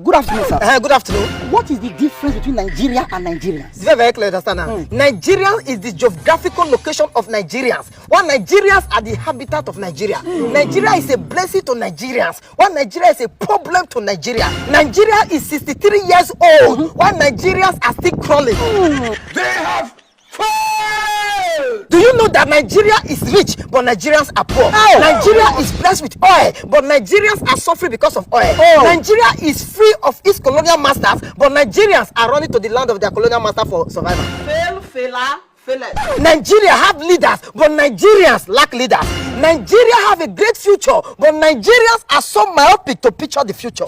Good afternoon, sir. Good afternoon. What is the difference between Nigeria and Nigerians? It's very clear, understand now. Nigerian is the geographical location of Nigerians, while Nigerians are the habitat of Nigeria. Nigeria is a blessing to Nigerians, while Nigeria is a problem to Nigeria. Nigeria is 63 years old, while Nigerians are still crawling. They have failed! Do you know that Nigeria is rich, but Nigerians are poor? Nigeria is blessed with oil, but Nigerians are suffering because of oil. Nigeria is free of its colonial masters, but Nigerians are running to the land of their colonial master for survival. Nigeria have leaders, but Nigerians lack leaders. Nigeria have a great future, but Nigerians are so myopic to picture the future.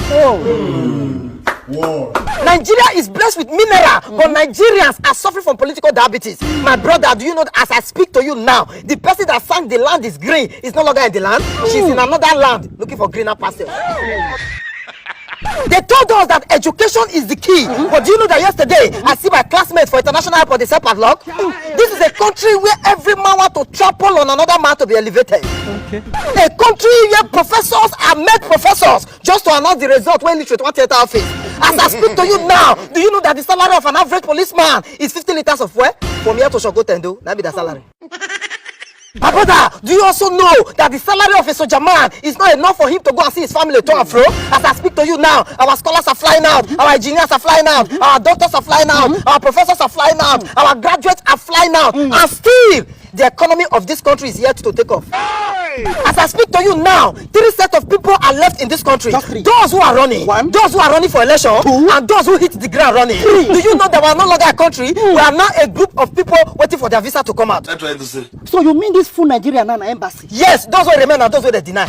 Nigeria is blessed with mineral, but Nigerians are suffering from political diabetes. My brother, do you know that as I speak to you now, the person that sang the land is green is no longer in the land. She's in another land looking for greener pastures. They told us that education is the key. But do you know that yesterday I see my classmates for international airport, they said padlock? This is a country where every man wants to trample on another man to be elevated. A country where professors are made professors just to announce the result when literate one theater office. As I speak to you now, do you know that the salary of an average policeman is 50 liters of fuel? From here to Shogotendo, that be the salary. My brother, do you also know that the salary of a soldier man is not enough for him to go and see his family to and fro? As I speak to you now, our scholars are flying out, our engineers are flying out, our doctors are flying out, our professors are flying out, our graduates are flying out, and still the economy of this country is yet to take off. As I speak to you now, 3 sets of people are left in this country. Those who are running, those who are running for election, and those who hit the ground running. Do you know that we are no longer a country? We are now a group of people waiting for their visa to come out. That's what I say. So you mean this full Nigeria now embassy? Yes, those who remain and those who they deny.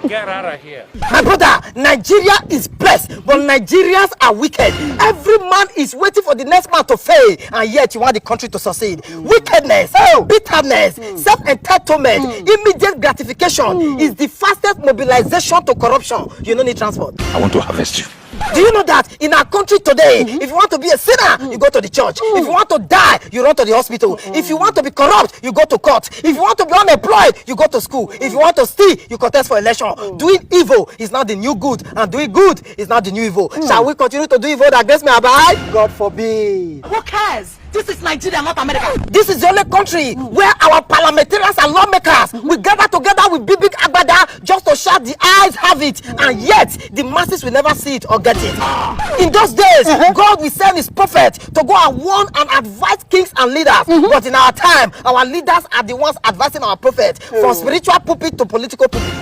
Get out of here. My brother, Nigeria is blessed, but Nigerians are wicked. Every man is waiting for the next man to fail, and yet you want the country to succeed. Wickedness, bitterness, self-entitlement, immediate gratification is the fastest mobilization to corruption. You don't need transport. I want to harvest you. Do you know that in our country today, if you want to be a sinner, you go to the church. If you want to die, you run to the hospital. If you want to be corrupt, you go to court. If you want to be unemployed, you go to school. If you want to steal, you contest for election. Doing evil is not the new good, and doing good is not the new evil. Shall we continue to do evil that grace may abide? God forbid. Who cares? This is Nigeria, not America. This is the only country where our parliamentarians and lawmakers we gather together with big agbada just to shout the eyes have it, and yet the masses will never see it or get it. In those days, God will send his prophet to go and warn and advise kings and leaders. But in our time, our leaders are the ones advising our prophet from spiritual pulpit to political pulpit.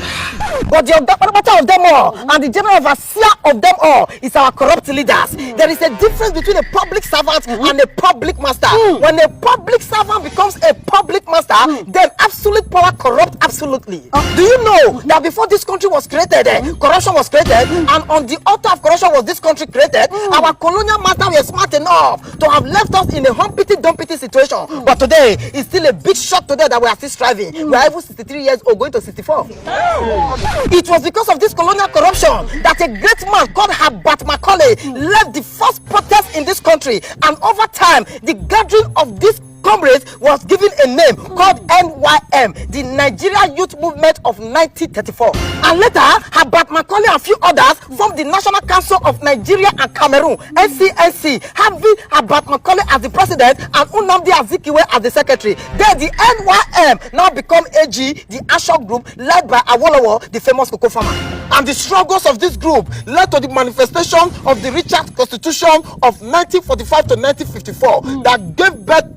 But the matter of them all and the general overseer of them all is our corrupt leaders. There is a difference between a public servant and a public master. When a public servant becomes a public master, then absolute power corrupts absolutely. Do you know that before this country was created, corruption was created, and on the altar of corruption was this country created? Our colonial master were smart enough to have left us in a humpity-dumpty situation. But today, it's still a big shock today that we are still striving. We are even 63 years old, going to 64. It was because of this colonial corruption that a great man called Herbert Macaulay led the first protest in this country, and over time, the gathering of this comrades was given a name called NYM, the Nigeria Youth Movement of 1934. And later, Herbert Macaulay and a few others formed the National Council of Nigeria and Cameroon, NCNC, having Herbert Macaulay as the president and Nnamdi Azikiwe as the secretary. Then the NYM now become AG, the Ashok group led by Awolowo, the famous cocoa farmer. And the struggles of this group led to the manifestation of the Richard Constitution of 1945 to 1954 that gave birth